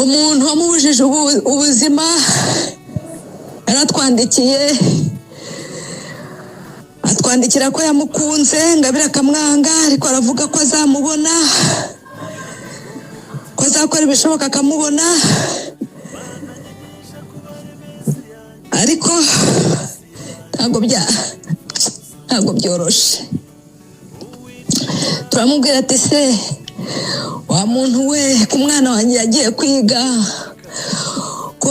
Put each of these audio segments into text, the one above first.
umuntu wamubujije ubuzima yaratwandikiye atwandikira ko yamukunze Ingabire akamwanga, ariko aravuga ko azamubona, ko azakora ibishoboka akamubona, ariko ntabwo byoroshe. Turamubwira ati se wa muntu we, ku mwana wanjye yagiye kwiga, ko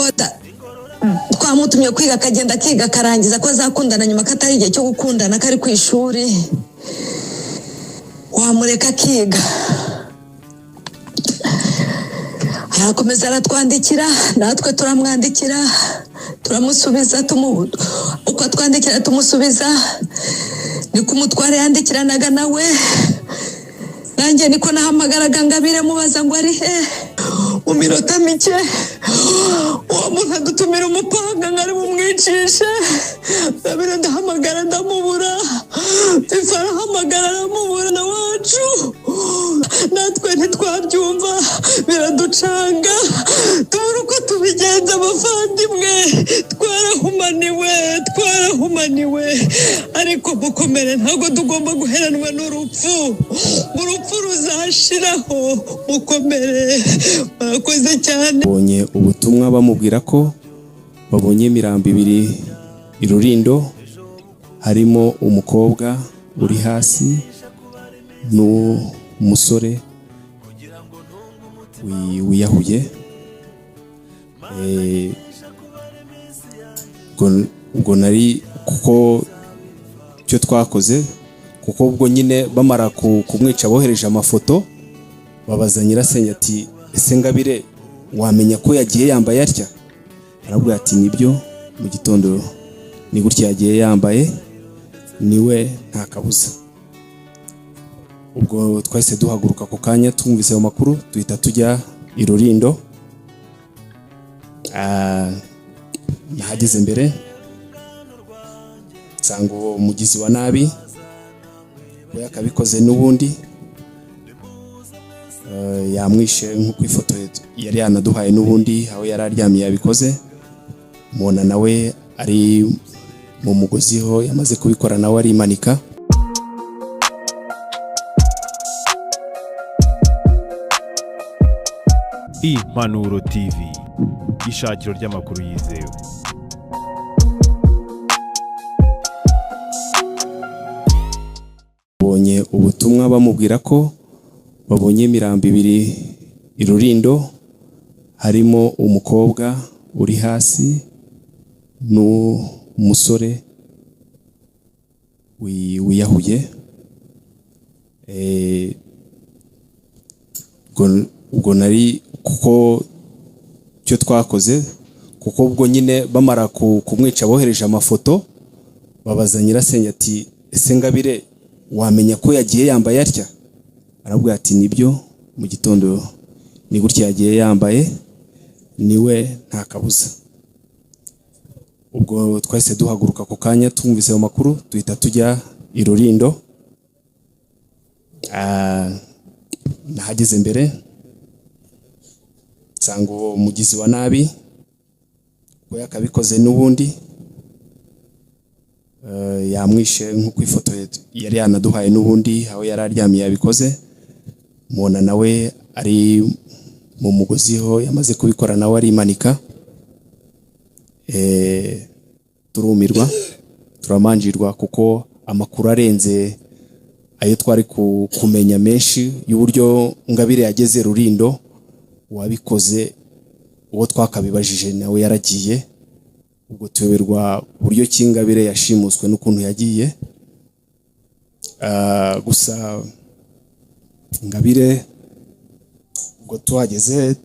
twamutumye kwiga akagenda akiga akarangiza, ko azakundana nyuma katari igihe cyo gukundana, kari ku ishuri, wamureka akiga. Arakomeza aratwandikira, natwe turamwandikira, turamusubiza, uko twandikira tumusubiza, niko umutware yandikiranaga nawe, nanjye niko nahamagaraga Ingabire mubaza ngo ari he. Mu minota mike uwo muntu adutumira umupanga ngo ari bumwicishe. Ingabire ndahamagara ndamubura, Fifa arahamagara aramubura na wacu, natwe ntitwabyumva biraducanga, tubura uko tubigenza abavandimwe, twarahumaniwe, ariko mukomere, ntabwo tugomba guheranwa n'urupfu, urupfu ruzashiraho, mukomere, murakoze cyane. Babonye ubutumwa bamubwira ko babonye imirambo ibiri i Rulindo, harimo umukobwa uri hasi n'umusore wiyahuye. Ubwo nari kuko cyo twakoze, kuko ubwo nyine bamara kumwica bohereje amafoto, babaza nyirasenge ati ese Ingabire wamenya ko yagiye yambaye atya? Arabwira ati nibyo, mu gitondo ni gutya yagiye yambaye, niwe nta kabuza. Ubwo twahise duhaguruka ako kanya twumvise ayo makuru, duhita tujya i Rulindo. Nahageze mbere nsanga uwo mugizi wa nabi we yakabikoze n'ubundi, yamwishe nk'uko ifoto yari yanaduhaye n'ubundi, aho yari aryamye yabikoze. Mubona nawe ari mu mugozi ho, yamaze kubikora nawe arimanika. Impanuro TV, ishakiro ry'amakuru yizewe. Babonye ubutumwa bamubwira ko babonye imirambo ibiri i Rulindo, harimo umukobwa uri hasi n'umusore wiyahuye. Ubwo nari kuko cyo twakoze, kuko ubwo nyine bamara kumwica bohereje amafoto, babaza nyirasenge ati ese Ingabire wamenya ko yagiye yambaye atya? Arabwira ati nibyo, mu gitondo ni gutya yagiye yambaye, niwe nta kabuza. Ubwo twahise duhaguruka ako kanya twumvise ayo makuru, duhita tujya i Rulindo. Nahageze mbere nsanga uwo mugizi wa nabi we yakabikoze n'ubundi, yamwishe nk'uko ifoto yari yanaduhaye n'ubundi, aho yari aryamye yabikoze. Mubona nawe ari mu mugozi ho, yamaze kubikora nawe arimanika. Turumirwa, turamanjirwa, kuko amakuru arenze ayo twari kumenya menshi y'uburyo Ingabire yageze Rulindo, wabikoze uwo twakabibajije nawe yaragiye. Ubwo tuyoberwa uburyo ki Ingabire yashimuswe n'ukuntu yagiye. Gusa Ingabire ubwo tuhageze,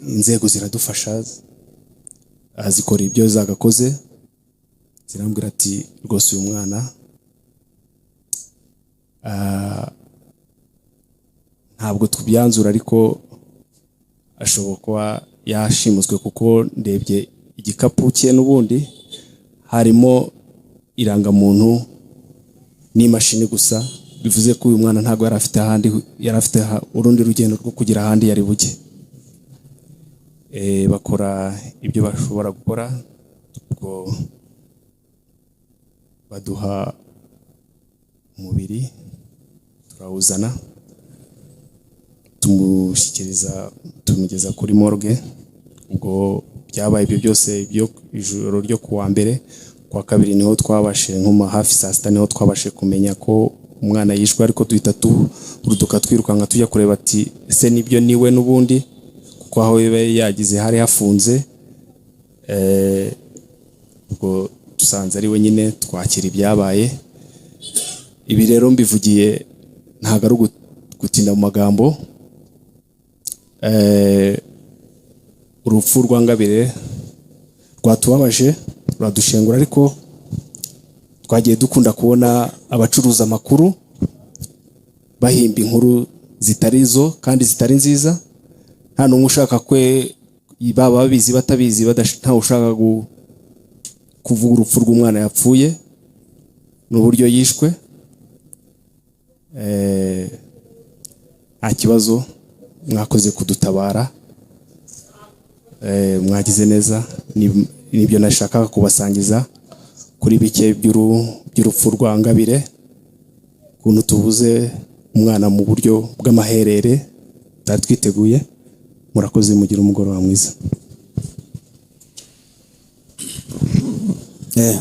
inzego ziradufasha, zikora ibyo zagakoze, zirambwira ati rwose uyu mwana ntabwo tubyanzura, ariko ashobora kuba yashimuswe, kuko ndebye igikapu cye n'ubundi harimo irangamuntu n'imashini gusa, bivuze ko uyu mwana ntabwo yari afite urundi rugendo rwo kugira ahandi yari bujye. bakora ibyo bashobora gukora, ubwo baduha umubiri turawuzana tumugeza kuri morgue. Ubwo byabaye ibyo byose byo ijoro ryo kuwa mbere. Kwa kabiri niho twabashe nko hafi saa sita niho twabashe kumenya ko umwana yishwe, ariko duhita turuduka twirukanka tujya kureba ati ese nibyo niwe n'ubundi, kuko aho yagize hari hafunze. Ubwo dusanze ari we nyine, twakira ibyabaye. Ibi rero mbivugiye ntago ari gutinda mu magambo. Urupfu rwa Ngabire rwatubabaje, ruradushengura, ariko twagiye dukunda kubona abacuruza amakuru bahimba inkuru zitari zo kandi zitari nziza. Nta n'umwe ushaka baba babizi batabizi, ntawe ushaka kuvuga urupfu rw'umwana yapfuye n'uburyo yishwe. Nta kibazo, mwakoze kudutabara, mwagize neza. Nibyo nashakaga kubasangiza kuri bike by'urupfu rwa Ngabire, ukuntu tubuze umwana mu buryo bw'amaherere. Twiteguye. Murakoze, mugira umugoroba mwiza.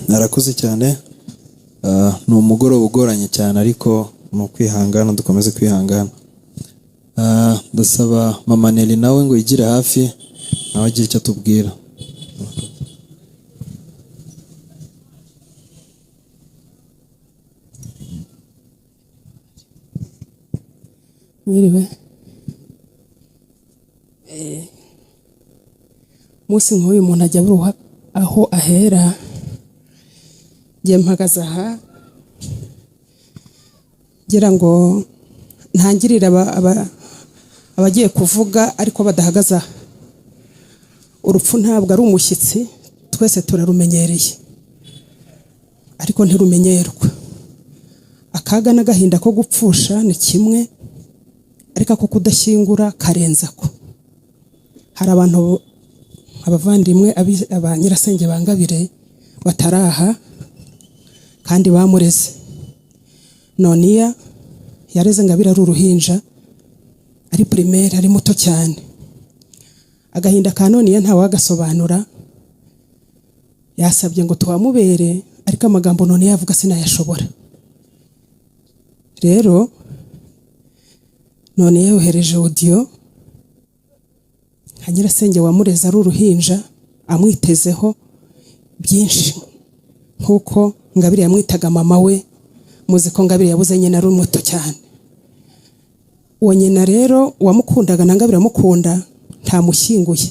Narakoze cyane. Ni umugoroba ugoranye cyane, ariko ni ukwihangana, dukomeze kwihangana. Ndasaba mama Neli nawe ngo yigire hafi, nawe agire icyo atubwira. Mwiriwe. Munsi nk'uyu muntu ajya buruha aho ahera. Ngiye mpagaze aha ngira ngo ntangirire abagiye kuvuga ariko badahagaze aha. Urupfu ntabwo ari umushyitsi, twese turarumenyereye, ariko ntirumenyerwa. Akaga n'agahinda ko gupfusha ni kimwe, ariko ako kudashyingura karenza ko. Hari abantu, abavandimwe, aba nyirasenge ba Ngabire bataraha kandi bamureze. Noniya yareze Ngabire ari uruhinja, ari primaire, ari muto cyane. Agahinda ka Noniya ntawagasobanura. Yasabye ngo tuwamubere, ariko amagambo Noniya avuga sinayashobora. Rero Noniya yohereje audio nka nyirasenge wamureze ari uruhinja, amwitezeho byinshi, nkuko Ngabire yamwitaga mama we. Muzi ko Ngabire yabuze nyina ari muto cyane. Uwo nyina rero wamukundaga na Ngabire amukunda, ntamushyinguye,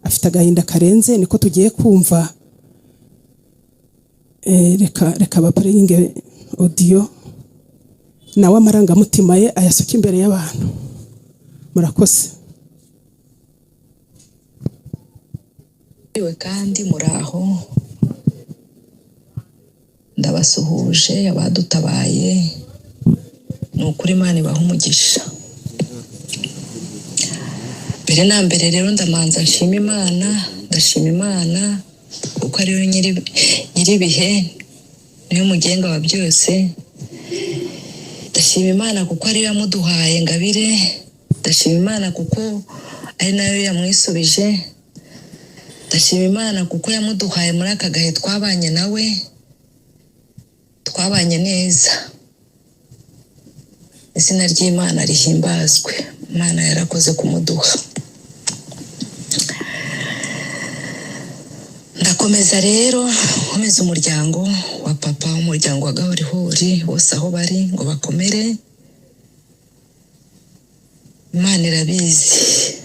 afite agahinda karenze. Niko tugiye kumva. Reka baparinge audio, nawe amarangamutima ye ayasuka imbere y'abantu. Murakoze. Iwe kandi muraho, ndabasuhuje abadutabaye. Ni ukuri Imana ibaha umugisha. Mbere na mbere rero ndamanza nshima Imana, ndashima Imana kuko ariyo nyiribihe, niyo mugenga wa byose. Ndashima Imana kuko ariyo yamuduhaye Ngabire. Ndashima Imana kuko ari nayo yamwisubije. Ndashima Imana kuko yamuduhaye muri aka gahe twabanye nawe, twabanye neza. Izina ry'Imana rihimbazwe. Imana yarakoze kumuduha. Ndakomeza rero, nkomeza umuryango wa papa, umuryango wa Gahorihori bose aho bari, ngo bakomere. Imana irabizi.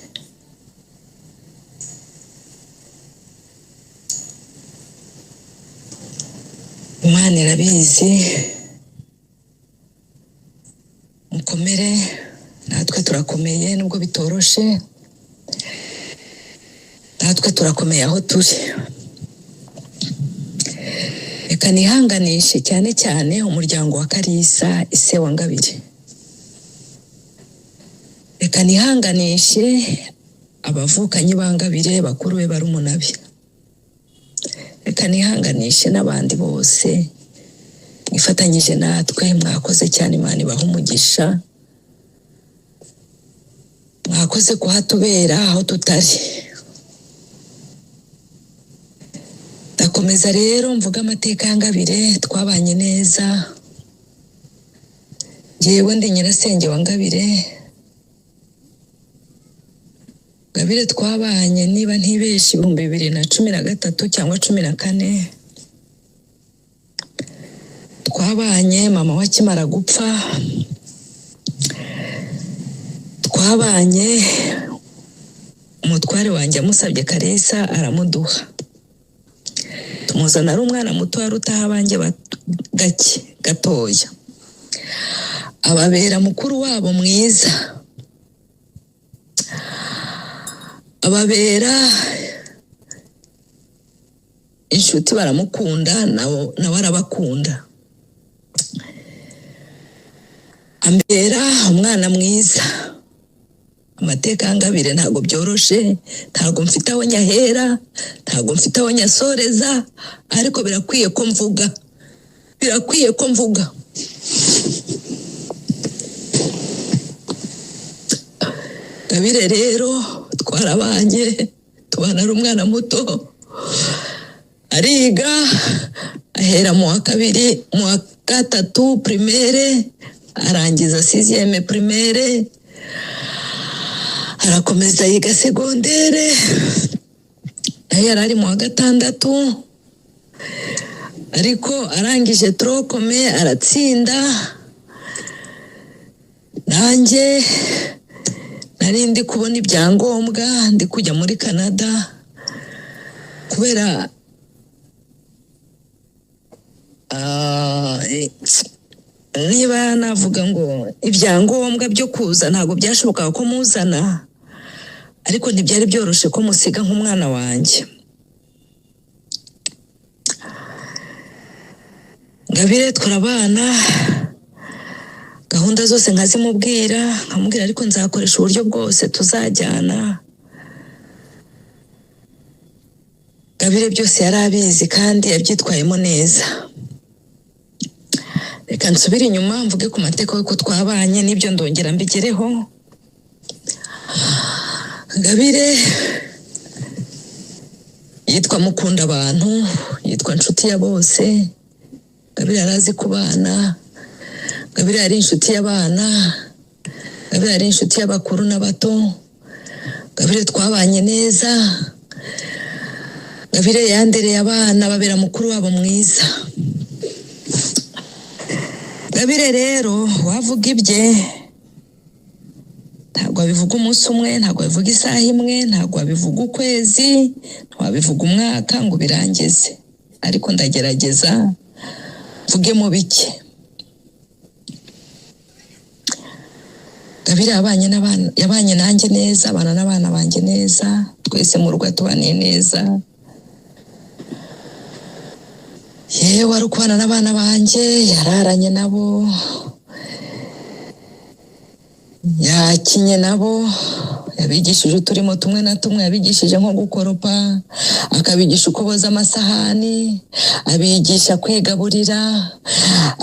Imana irabizi. Mukomere, natwe turakomeye nubwo bitoroshe. Natwe turakomeye aho turi. Reka nihanganishe cyane cyane umuryango wa Kalisa, ise wa Ngabire. Reka nihanganishe abavukanyi bangabire bakuru be barumunabi. Reka nihanganishe n'abandi bose mwifatanyije natwe, mwakoze cyane, Imana ibaha umugisha, mwakoze kuhatubera aho tutari. Ndakomeza rero mvuga amateka ya Ngabire. Twabanye neza, njyewe ndi nyirasenge wa Ngabire. Ngabire twabanye niba ntibeshye 2013 cyangwa 14. Twabanye mama wakimara gupfa, twabanye umutware wanjye amusabye Karesa aramuduha, tumuzana ari umwana muto warutaha abanjye gake gatoya, ababera mukuru wabo mwiza, ababera inshuti, baramukunda nawe arabakunda, ambera umwana mwiza. Amateka ya Ngabire ntago byoroshe, ntago mfite aho nyahera, ntago mfite aho nyasoreza, ariko birakwiye ko mvuga. Ngabire rero twarabanye, tubana ari umwana muto, ariga ahera mu wa kabiri, mu wa gatatu primaire, arangiza 6e primaire, arakomeza yiga segondere, nayo yarari mu wa gatandatu, ariko arangije trokome aratsinda. Nanjye nari ndi kubona ibyangombwa ndi kujya muri Canada, kubera niba navuga ngo ibyangombwa byo kuza ntabwo byashobokaga ko muzana, ariko ntibyari byoroshe ko musiga nk'umwana wanjye. Ngabire turabana, gahunda zose nkazimubwira, nkamubwira ariko nzakoresha uburyo bwose tuzajyana. Ngabire byose yari abizi kandi yabyitwayemo neza. Reka nsubire inyuma mvuge ku mateka y'uko twabanye, n'ibyo ndongera mbigereho. Ngabire yitwa mukunda abantu, yitwa inshuti ya bose. Ngabire arazi kubana, Ngabire ari inshuti y'abana, Ngabire ari inshuti y'abakuru n'abato. Ngabire twabanye neza, Ngabire yandereye abana, babera mukuru wabo mwiza. Ngabire rero wavuga ibye ntabwo abivuga umunsi umwe, ntabwo abivuga isaha imwe, ntabwo abivuga ukwezi, ntabwo abivuga umwaka ngo birangize, ariko ndagerageza mvuge mu bike. Ngabire yabanye nanjye neza, abana n'abana banjye neza, twese mu rugo tubaniye neza. Yewe wari kubana n'abana banjye, yararanye nabo, yakinye nabo, yabigishije uturimo tumwe na tumwe, yabigishije nko gukoropa, akabigisha uko boza amasahani, abigisha kwigaburira,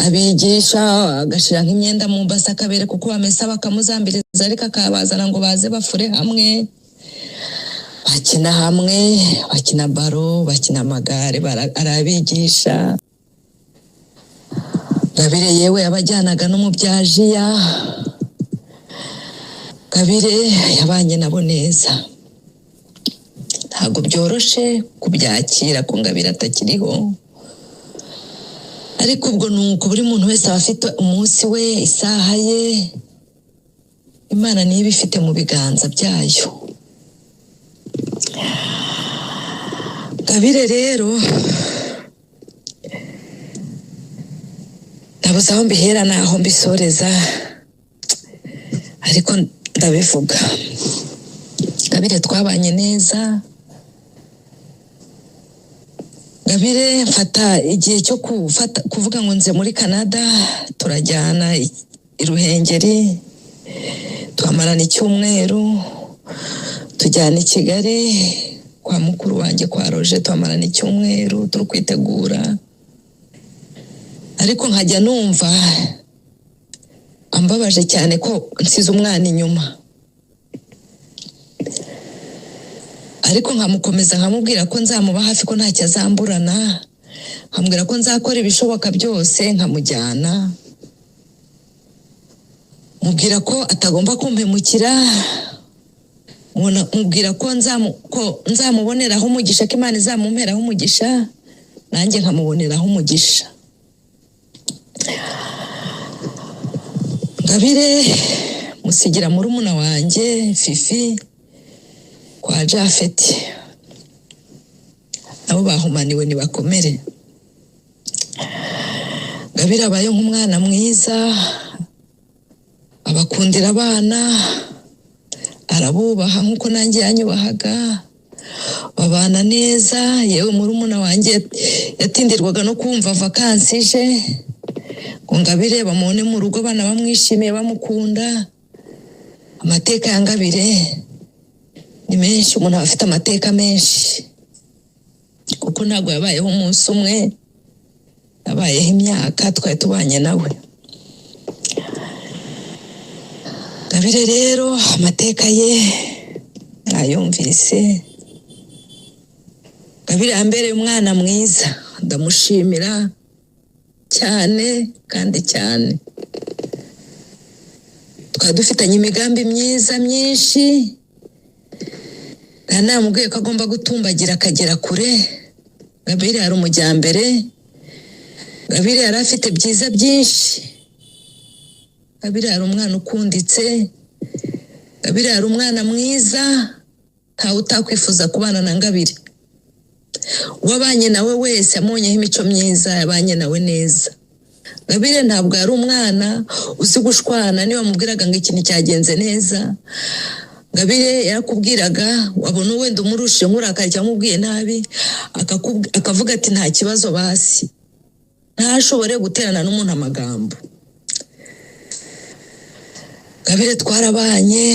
abigisha agashira nk'imyenda mu mbasa, akabereka uko bamesa bakamuzambiriza, ariko akabazana ngo baze bafure hamwe, bakina hamwe, bakina baro, bakina amagare, arabigisha. Ngabire yewe yabajyanaga no mu byajiya. Ngabire yabanye nabo neza, ntabwo byoroshe kubyakira ko Ngabire atakiriho, ariko ubwo nuko buri muntu wese aba afite umunsi we, isaha ye, Imana niyo ibifite mu biganza byayo. Ngabire rero ndabuze aho mbihera naho mbisoreza, ariko ndabivuga. Ngabire twabanye neza. Ngabire mfata igihe cyo kuvuga ngo nze muri Canada, turajyana i Ruhengeri, tuhamarana icyumweru, tujyana i Kigali kwa mukuru wanjye kwa Roger, tuhamarana icyumweru turi kwitegura, ariko nkajya numva ambabaje cyane ko nsize umwana inyuma, ariko nkamukomeza nkamubwira ko nzamuba hafi, ko ntacyo azamburana, nkambwira ko nzakora ibishoboka byose nkamujyana, mubwira ko atagomba kumpemukira, mubwira ko nzamuboneraho umugisha, ko Imana izamumperaho umugisha, nanjye nkamuboneraho umugisha. Ngabire musigira murumuna wanjye Fifi kwa Japhet, nabo bahumaniwe nibakomere. Ngabire abaye nk'umwana mwiza, abakundira abana, arabubaha nk'uko nanjye yanyubahaga, babana neza. Yewe murumuna wanjye yatindirwaga no kumva vakansi ije, ngo Ngabire bamubone mu rugo, abana bamwishimiye bamukunda. Amateka ya Ngabire ni menshi, umuntu aba afite amateka menshi, kuko ntabwo yabayeho umunsi umwe, yabayeho imyaka twari tubanye nawe. Ngabire rero amateka ye mwayumvise. Ngabire yambereye umwana mwiza, ndamushimira cyane kandi cyane. Twari dufitanye imigambi myiza myinshi, namubwiye ko agomba gutumbagira akagera kure. Ngabire yari umujyambere, Ngabire yari afite byiza byinshi, Ngabire yari umwana ukunditse, Ngabire yari umwana mwiza, ntawe utakwifuza kubana na Ngabire. Uwabanye nawe wese amonyeho imico myiza, yabanye nawe neza. Ngabire ntabwo yari umwana uzi gushwana, niba mubwiraga ngo ikintu cyagenze neza, Ngabire yarakubwiraga, wabona wenda umurushe nk'urakari cyangwa umubwiye nabi, akavuga ati nta kibazo basi, ntashobore guterana n'umuntu amagambo. Ngabire twarabanye,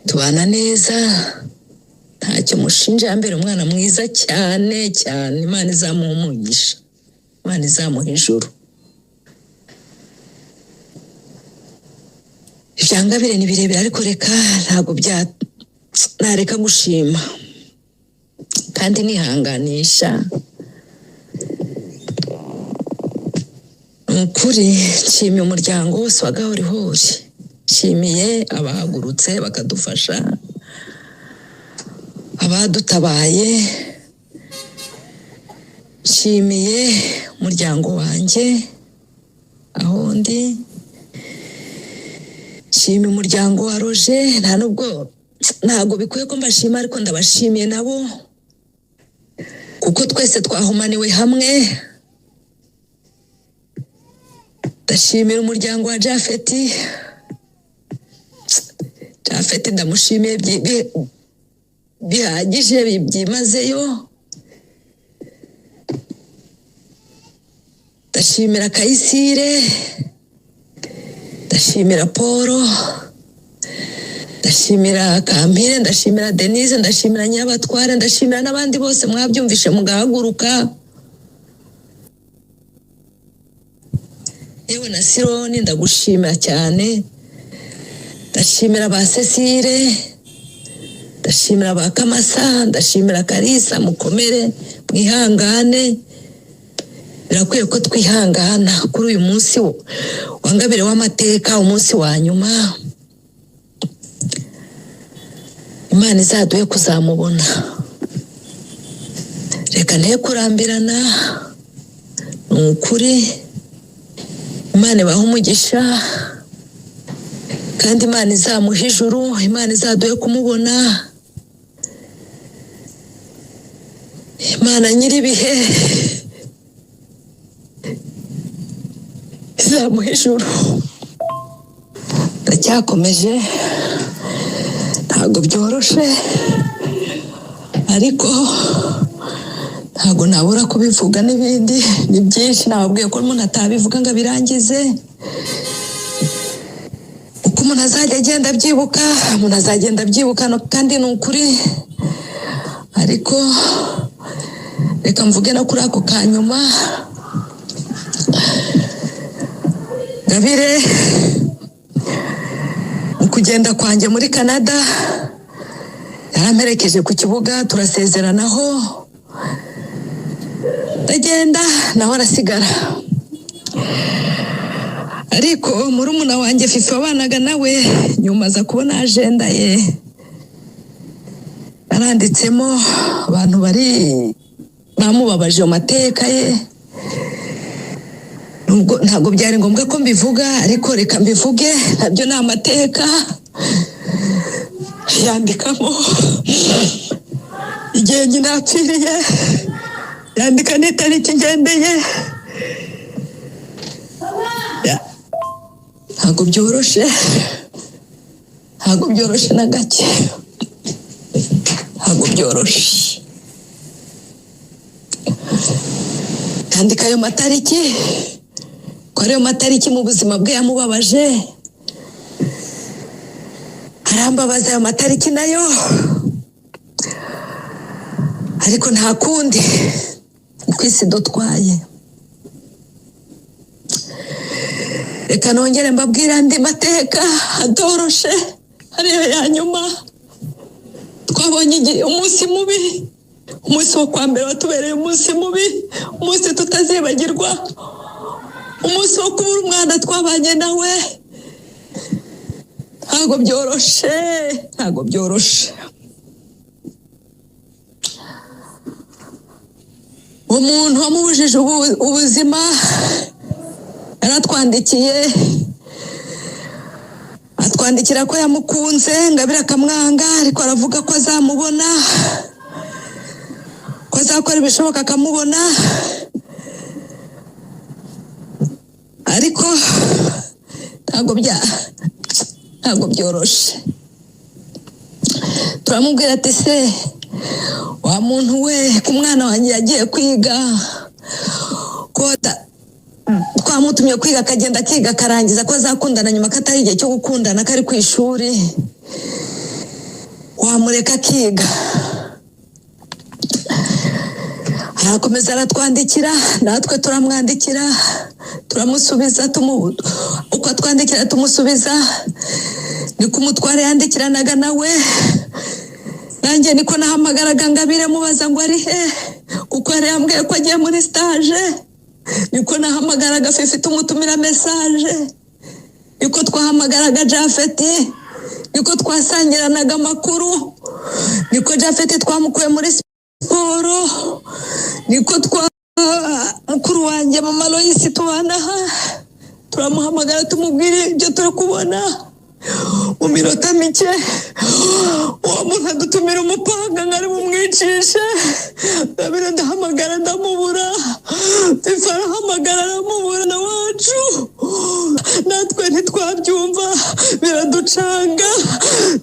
tubana neza, ntacyo mushinja. Yambere umwana mwiza cyane cyane. Imana izamuha umugisha, Imana izamuha ijuru. Ibya Ngabire ni birebire, ariko reka ntabwo nareka gushima kandi nihanganisha. Ukuri nshimiye umuryango wose wa Gahorihori, nshimiye abahagurutse bakadufasha, abadutabaye, nshimiye umuryango wanjye aho ndi, nshimiye umuryango wa Roger. Ntabwo bikwiye ko mbashima, ariko ndabashimiye nabo, kuko twese twahumaniwe hamwe. Ndashimira umuryango wa Japhet, ndamushimiye bihagije byimazeyo. Ndashimira Kayisire, ndashimira Paul, ndashimira Kampire, ndashimira Denise, ndashimira Nyabatware, ndashimira n'abandi bose mwabyumvishe mugahaguruka. Yewe na Sironi ndagushimira cyane. Ndashimira ba Cecile, ndashimira ba Kamasa, ndashimira Karisa. Mukomere, mwihangane, birakwiye ko twihangana kuri uyu munsi wa Ngabire w'amateka, umunsi wa nyuma. Imana izaduhe kuzamubona. Reka nte kurambirana, ni ukuri. Imana ibahe umugisha, kandi Imana izamuha ijuru, Imana izaduhe kumubona. Imana nyir'ibihe izamuha ijuru. Ndacyakomeje, ntabwo byoroshe, ariko ntabwo nabura kubivuga. N'ibindi ni byinshi, nababwiye ko umuntu atabivuga ngo abirangize. Uko umuntu azajya agenda abyibuka, umuntu azagenda abyibuka kandi ni ukuri, ariko reka mvuge no kuri ako kanyuma. Gabire mu kugenda kwanjye muri Canada yaramperekeje ku kibuga, turasezeranaho, ndagenda naho arasigara. Ariko murumuna wanjye Fifi wabanaga nawe nyuma aza kubona agenda ye, yaranditsemo abantu bamubabaje mu mateka ye. Ntabwo byari ngombwa ko mbivuga, ariko reka mbivuge, nabyo ni amateka. Yandikamo igihe nyina yapfiriye, yandika n'itariki ngendeye. Ntabwo byoroshe, ntabwo byoroshe na gake, ntabwo byoroshe. Yandika ayo matariki, ko ariyo matariki mu buzima bwe yamubabaje. Arambabaza ayo matariki nayo, ariko nta kundi, uko isi dutwaye. Reka nongere mbabwira andi mateka adoroshe, ariyo ya nyuma. Twabonye umunsi mubi, umunsi wo kwa mbere watubereye umunsi mubi, umunsi tutazibagirwa, umunsi wo kubura umwana twabanye nawe. Ntabwo byoroshe, ntabwo byoroshe. Umuntu wamubujije ubuzima yaratwandikiye, atwandikira ko yamukunze, Ngabire akamwanga, ariko aravuga ko azamubona, ko azakora ibishoboka akamubona. Ariko ntabwo byoroshe. Turamubwira ati se wa muntu we, ku mwana wanjye yagiye kwiga, ko twamutumye kwiga akagenda akiga akarangiza, ko azakundana nyuma ko atari igihe cyo gukundana, ko ari ku ishuri, wamureka akiga. Arakomeza aratwandikira, natwe turamwandikira, turamusubiza, uko atwandikira tumusubiza. Niko umutware yandikiranaga nawe, nanjye niko nahamagaraga Ngabire mubaza ngo ari he, kuko yari yambwiye ko agiye muri stage. Niko nahamagaraga Fifi tumutumira message, niko twahamagaraga Japhet, niko twasangiranaga amakuru, niko Japhet twamukuye muri siporo, niko mukuru wanjye mama Loisi tubanaha, turamuhamagara tumubwire ibyo turi kubona. Mu minota mike uwo muntu adutumira umupanga ngo ari bumwicishe. Ngabire ndahamagara ndamubura, Fifi arahamagara aramubura na wacu. Natwe ntitwabyumva, biraducanga,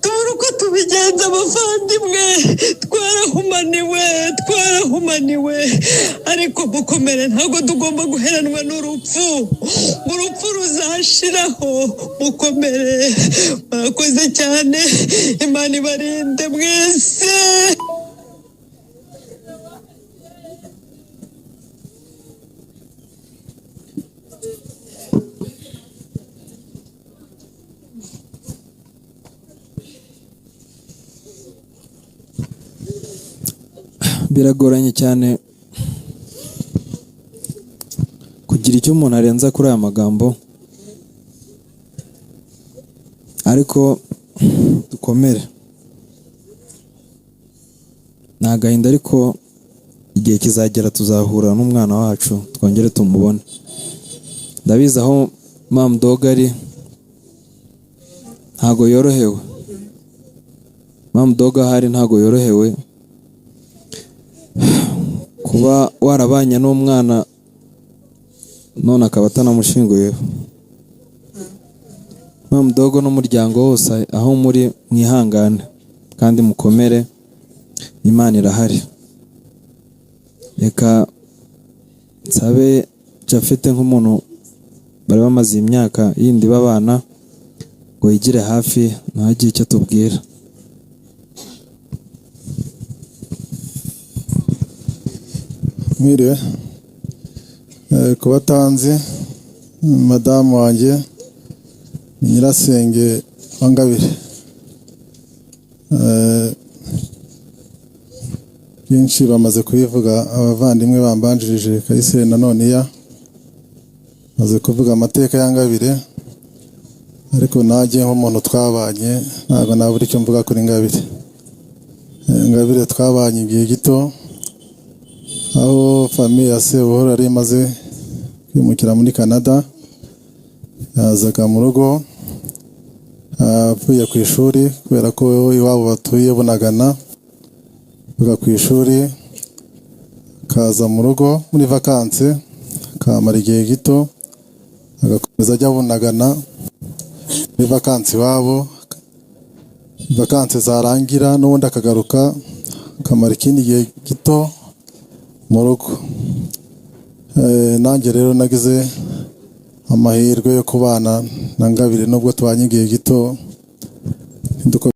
tubura uko tubigenza abavandimwe. Twarahumaniwe, ariko mukomere, ntabwo tugomba guheranwa n'urupfu. Urupfu ruzashiraho, mukomere. Murakoze cyane, Imana ibarinde mwese. Biragoranye cyane kugira icyo umuntu arenza kuri aya magambo, ariko dukomere. Ni agahinda, ariko igihe kizagera tuzahura n'umwana wacu twongere tumubone. Ndabizi aho Mama Dog ari ntago yorohewe, Mama Dog ahari ntago yorohewe. Kuba warabanye n'umwana none akaba atanamushinguyeho. Mama Dog n'umuryango wose aho muri mwihangane kandi mukomere, Imana irahari. Reka nsabe Japhet nk'umuntu bari bamaze imyaka yindi babana, ngo yigire hafi ntagire icyo tubwira. Mwiriwe, ku batanzi, madamu wanjye ni Nyirasenge Wangabire. Byinshi bamaze kubivuga, abavandimwe bambanjirije Kayiseri na Noniya maze kuvuga amateka ya Ngabire, ariko najye nk'umuntu twabanye ntabwo nabura icyo mvuga kuri Ngabire. Ngabire twabanye igihe gito, aho famiye ya Sebuhoro yari imaze kwimukira muri Canada, yazaga mu rugo avuye ku ishuri kubera ko iwabo batuye Bunagana, avuga ku ishuri akaza mu rugo muri vakanse, akamara igihe gito agakomeza ajya Bunagana muri vakanse iwabo, vakanse zarangira n'ubundi akagaruka akamara ikindi gihe gito mu rugo. Nanjye rero nagize amahirwe yo kubana na Ngabire nubwo tubanye igihe gito.